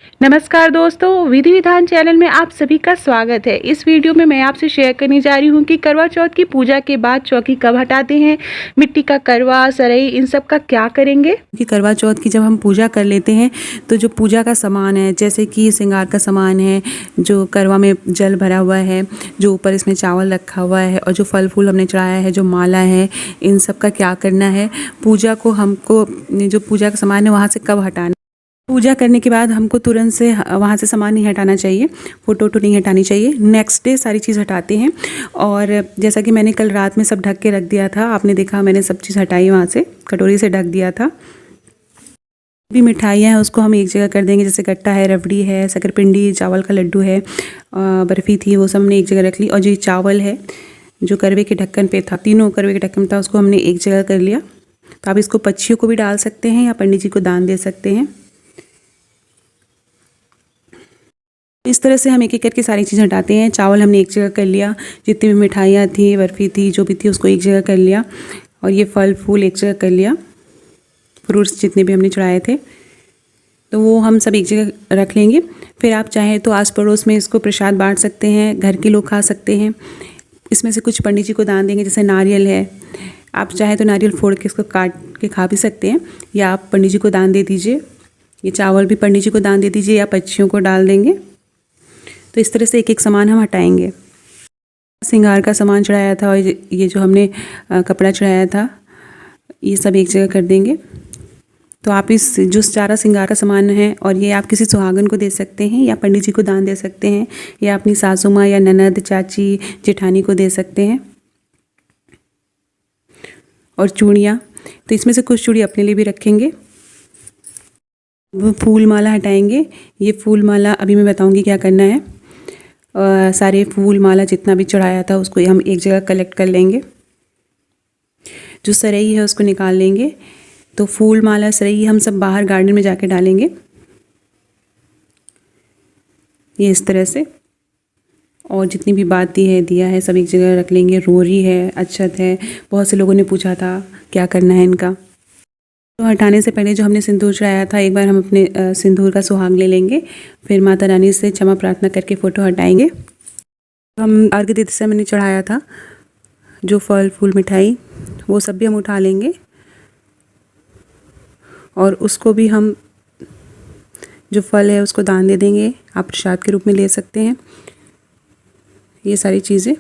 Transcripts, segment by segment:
नमस्कार दोस्तों, विधि विधान चैनल में आप सभी का स्वागत है। इस वीडियो में मैं आपसे शेयर करने जा रही हूँ कि करवा चौथ की पूजा के बाद चौकी कब हटाते हैं, मिट्टी का करवा, सरई, इन सब का क्या करेंगे। कि करवा चौथ की जब हम पूजा कर लेते हैं तो जो पूजा का सामान है, जैसे कि श्रृंगार का सामान है, जो करवा में जल भरा हुआ है, जो ऊपर इसमें चावल रखा हुआ है और जो फल फूल हमने चढ़ाया है, जो माला है, इन सब का क्या करना है। पूजा को हमको जो पूजा का सामान है वहाँ से कब हटाना। पूजा करने के बाद हमको तुरंत से वहाँ से सामान नहीं हटाना चाहिए, फ़ोटो वोटो नहीं हटानी चाहिए। नेक्स्ट डे सारी चीज़ हटाते हैं। और जैसा कि मैंने कल रात में सब ढक के रख दिया था, आपने देखा मैंने सब चीज़ हटाई, वहाँ से कटोरी से ढक दिया था। भी मिठाइयाँ हैं उसको हम एक जगह कर देंगे, जैसे गट्टा है, रबड़ी है, शकरपिंडी, चावल का लड्डू है, बर्फ़ी थी, वो सब हमने एक जगह रख ली। और जो चावल है जो करवे के ढक्कन पे था, तीनों करवे के ढक्कन था, उसको हमने एक जगह कर लिया। तो आप इसको पक्षियों को भी डाल सकते हैं या पंडित जी को दान दे सकते हैं। इस तरह से हम एक एक करके सारी चीज़ें हटाते हैं। चावल हमने एक जगह कर लिया, जितनी भी मिठाइयाँ थी, बर्फ़ी थी, जो भी थी उसको एक जगह कर लिया। और ये फल फूल एक जगह कर लिया, फ्रूट्स जितने भी हमने चढ़ाए थे तो वो हम सब एक जगह रख लेंगे। फिर आप चाहें तो आस पड़ोस में इसको प्रसाद बांट सकते हैं, घर के लोग खा सकते हैं। इसमें से कुछ पंडित जी को दान देंगे, जैसे नारियल है, आप चाहें तो नारियल फोड़ के इसको काट के खा भी सकते हैं, या आप पंडित जी को दान दे दीजिए। ये चावल भी पंडित जी को दान दे दीजिए या पक्षियों को डाल देंगे। तो इस तरह से एक एक सामान हम हटाएंगे। श्रृंगार का सामान चढ़ाया था और ये जो हमने कपड़ा चढ़ाया था, ये सब एक जगह कर देंगे। तो आप इस जो सारा श्रृंगार का सामान है, और ये आप किसी सुहागन को दे सकते हैं या पंडित जी को दान दे सकते हैं, या अपनी सासू माँ या ननद, चाची, जेठानी को दे सकते हैं। और चूड़ियाँ, तो इसमें से कुछ चूड़ी अपने लिए भी रखेंगे। वो फूल माला हटाएंगे। ये फूल माला अभी मैं बताऊंगी क्या करना है। सारे फूल माला जितना भी चढ़ाया था उसको हम एक जगह कलेक्ट कर लेंगे। जो सरई है उसको निकाल लेंगे। तो फूल माला, सरई हम सब बाहर गार्डन में जाके डालेंगे, ये इस तरह से। और जितनी भी बाती है, दिया है, सब एक जगह रख लेंगे। रोरी है, अक्षत है, बहुत से लोगों ने पूछा था क्या करना है इनका। तो हटाने से पहले जो हमने सिंदूर चढ़ाया था, एक बार हम अपने सिंदूर का सुहाग ले लेंगे, फिर माता रानी से क्षमा प्रार्थना करके फ़ोटो हटाएंगे। तो हम अर्घ देते समय मैंने चढ़ाया था जो फल फूल मिठाई, वो सब भी हम उठा लेंगे। और उसको भी हम, जो फल है उसको दान दे देंगे, आप प्रसाद के रूप में ले सकते हैं। ये सारी चीज़ें,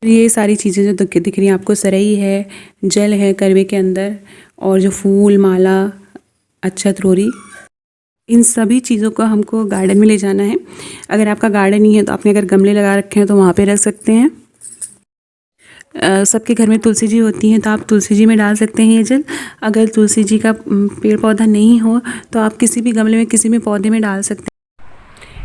ये सारी चीज़ें जो दिख रही हैं आपको, सरई है, जल है करवे के अंदर, और जो फूल माला, अक्षत, रोरी, इन सभी चीज़ों को हमको गार्डन में ले जाना है। अगर आपका गार्डन नहीं है तो आपने अगर गमले लगा रखे हैं तो वहाँ पे रख सकते हैं। सबके घर में तुलसी जी होती हैं तो आप तुलसी जी में डाल सकते हैं ये जल। अगर तुलसी जी का पेड़ पौधा नहीं हो तो आप किसी भी गमले में, किसी भी पौधे में डाल सकते हैं।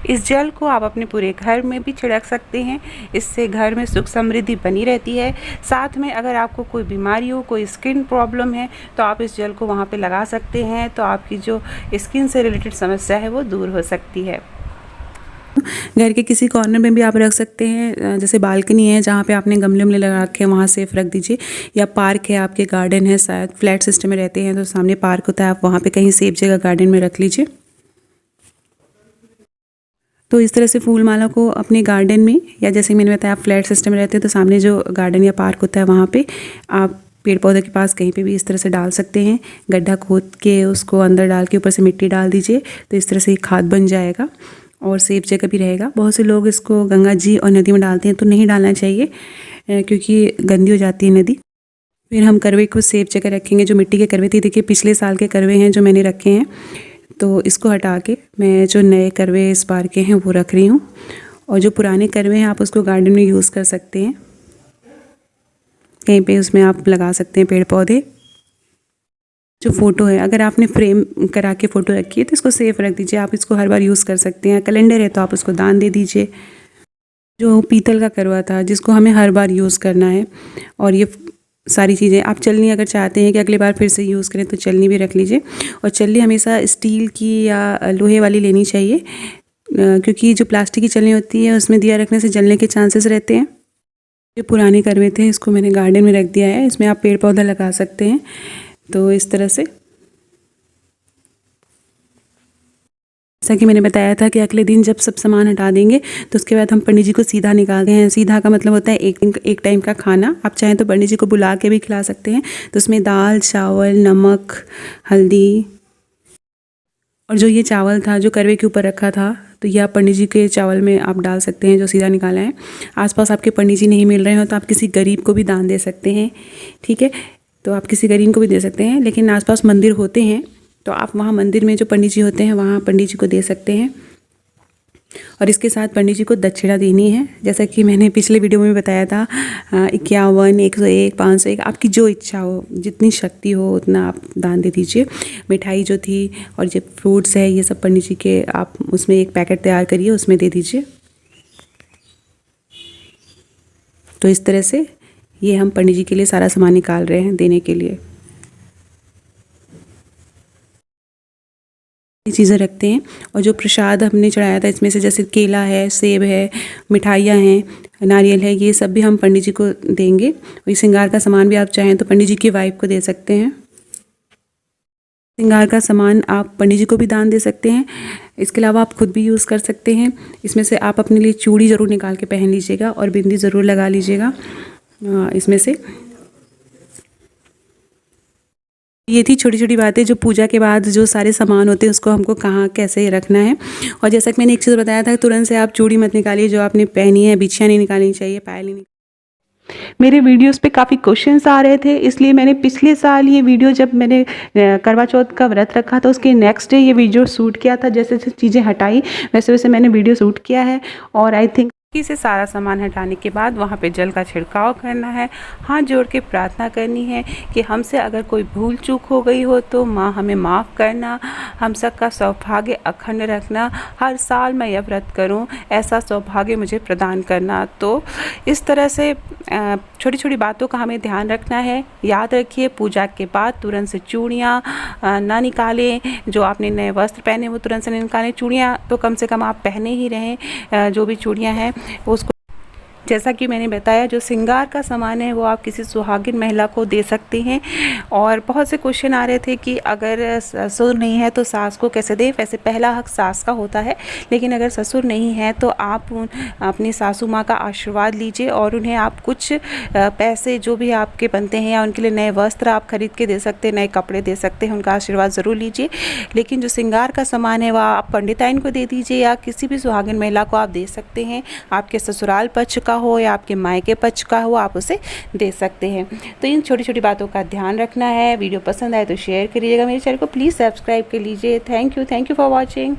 इस जल को आप अपने पूरे घर में भी छिड़क सकते हैं, इससे घर में सुख समृद्धि बनी रहती है। साथ में अगर आपको कोई बीमारी हो, कोई स्किन प्रॉब्लम है, तो आप इस जल को वहाँ पे लगा सकते हैं, तो आपकी जो स्किन से रिलेटेड समस्या है वो दूर हो सकती है। घर के किसी कॉर्नर में भी आप रख सकते हैं, जैसे बालकनी है जहाँ पे आपने गमले वमले लगा रखे हैं वहाँ सेफ रख दीजिए, या पार्क है, आपके गार्डन है, शायद फ्लैट सिस्टम में रहते हैं तो सामने पार्क होता है, आप वहाँ पे कहीं सेफ जगह गार्डन में रख लीजिए। तो इस तरह से फूल माला को अपने गार्डन में, या जैसे मैंने बताया आप फ्लैट सिस्टम में रहते हैं तो सामने जो गार्डन या पार्क होता है वहाँ पे आप पेड़ पौधे के पास कहीं पे भी इस तरह से डाल सकते हैं। गड्ढा खोद के उसको अंदर डाल के ऊपर से मिट्टी डाल दीजिए, तो इस तरह से खाद बन जाएगा और सेफ जगह भी रहेगा। बहुत से लोग इसको गंगा जी और नदी में डालते हैं, तो नहीं डालना चाहिए क्योंकि गंदी हो जाती है नदी। फिर हम करवे को सेफ जगह रखेंगे। जो मिट्टी के करवे थे, देखिए पिछले साल के करवे हैं जो मैंने रखे हैं, तो इसको हटा के मैं जो नए करवे इस बार के हैं वो रख रही हूँ। और जो पुराने करवे हैं आप उसको गार्डन में यूज़ कर सकते हैं, कहीं पे उसमें आप लगा सकते हैं पेड़ पौधे। जो फ़ोटो है, अगर आपने फ्रेम करा के फ़ोटो रखी है तो इसको सेफ रख दीजिए, आप इसको हर बार यूज़ कर सकते हैं। कैलेंडर है तो आप उसको दान दे दीजिए। जो पीतल का करवा था जिसको हमें हर बार यूज़ करना है, और ये सारी चीज़ें आप चलनी अगर चाहते हैं कि अगली बार फिर से यूज़ करें तो चलनी भी रख लीजिए। और चलनी हमेशा स्टील की या लोहे वाली लेनी चाहिए, क्योंकि जो प्लास्टिक की चलनी होती है उसमें दिया रखने से जलने के चांसेस रहते हैं। जो पुराने करवे थे इसको मैंने गार्डन में रख दिया है, इसमें आप पेड़ पौधा लगा सकते हैं। तो इस तरह से जैसा कि मैंने बताया था कि अगले दिन जब सब सामान हटा देंगे तो उसके बाद हम पंडित जी को सीधा निकालते हैं। सीधा का मतलब होता है एक टाइम का खाना। आप चाहें तो पंडित जी को बुला के भी खिला सकते हैं। तो उसमें दाल, चावल, नमक, हल्दी, और जो ये चावल था जो करवे के ऊपर रखा था, तो यह आप पंडित जी के चावल में आप डाल सकते हैं जो सीधा निकाला है। आसपास आपके पंडित जी नहीं मिल रहे हो तो आप किसी गरीब को भी दान दे सकते हैं, ठीक है। तो आप किसी गरीब को भी दे सकते हैं, लेकिन आसपास मंदिर होते हैं तो आप वहाँ मंदिर में जो पंडित जी होते हैं वहाँ पंडित जी को दे सकते हैं। और इसके साथ पंडित जी को दक्षिणा देनी है, जैसा कि मैंने पिछले वीडियो में बताया था। 51, 101, 501, आपकी जो इच्छा हो, जितनी शक्ति हो उतना आप दान दे दीजिए। मिठाई जो थी और जो फ्रूट्स है ये सब पंडित जी के आप उसमें एक पैकेट तैयार करिए, उसमें दे दीजिए। तो इस तरह से ये हम पंडित जी के लिए सारा सामान निकाल रहे हैं देने के लिए। चीज़ें रखते हैं और जो प्रसाद हमने चढ़ाया था इसमें से जैसे केला है, सेब है, मिठाइयाँ हैं, नारियल है, ये सब भी हम पंडित जी को देंगे। और ये श्रृंगार का सामान भी आप चाहें तो पंडित जी की वाइफ को दे सकते हैं। श्रृंगार का सामान आप पंडित जी को भी दान दे सकते हैं। इसके अलावा आप खुद भी यूज़ कर सकते हैं। इसमें से आप अपने लिए चूड़ी ज़रूर निकाल के पहन लीजिएगा और बिंदी ज़रूर लगा लीजिएगा। इसमें से ये थी छोटी छोटी बातें जो पूजा के बाद जो सारे सामान होते हैं उसको हमको कहाँ कैसे रखना है। और जैसा कि मैंने एक चीज़ बताया था, तुरंत से आप चूड़ी मत निकालिए जो आपने पहनी है, बिछिया नहीं निकालनी चाहिए, पायल नहीं। मेरे वीडियोस पे काफ़ी क्वेश्चंस आ रहे थे, इसलिए मैंने पिछले साल ये वीडियो जब मैंने करवा चौथ का व्रत रखा था उसके नेक्स्ट डे ये वीडियो शूट किया था। जैसे जैसे चीज़ें हटाई वैसे वैसे मैंने वीडियो शूट किया है। और आई थिंक से सारा सामान हटाने के बाद वहाँ पे जल का छिड़काव करना है, हाथ जोड़ के प्रार्थना करनी है कि हमसे अगर कोई भूल चूक हो गई हो तो माँ हमें माफ़ करना, हम सबका सौभाग्य अखंड रखना, हर साल मैं यह व्रत करूँ, ऐसा सौभाग्य मुझे प्रदान करना। तो इस तरह से छोटी छोटी बातों का हमें ध्यान रखना है। याद रखिए पूजा के बाद तुरंत से चूड़ियाँ ना निकालें, जो आपने नए वस्त्र पहने वो तुरंत से नहीं निकालें। चूड़ियाँ तो कम से कम आप पहने ही रहें, जो भी चूड़ियाँ हैं उसको। जैसा कि मैंने बताया जो श्रृंगार का सामान है वो आप किसी सुहागिन महिला को दे सकते हैं। और बहुत से क्वेश्चन आ रहे थे कि अगर ससुर नहीं है तो सास को कैसे दें। वैसे पहला हक सास का होता है, लेकिन अगर ससुर नहीं है तो आप अपनी सासू माँ का आशीर्वाद लीजिए और उन्हें आप कुछ पैसे जो भी आपके बनते हैं या उनके लिए नए वस्त्र आप खरीद के दे सकते हैं, नए कपड़े दे सकते हैं, उनका आशीर्वाद ज़रूर लीजिए। लेकिन जो श्रृंगार का सामान है वह आप पंडिताइन को दे दीजिए या किसी भी सुहागिन महिला को आप दे सकते हैं। आपके ससुराल पक्ष का हो या आपके मायके पक्ष का हो आप उसे दे सकते हैं। तो इन छोटी छोटी बातों का ध्यान रखना है। वीडियो पसंद आए तो शेयर करिएगा। मेरे चैनल को प्लीज़ सब्सक्राइब कर लीजिए। Thank you for watching.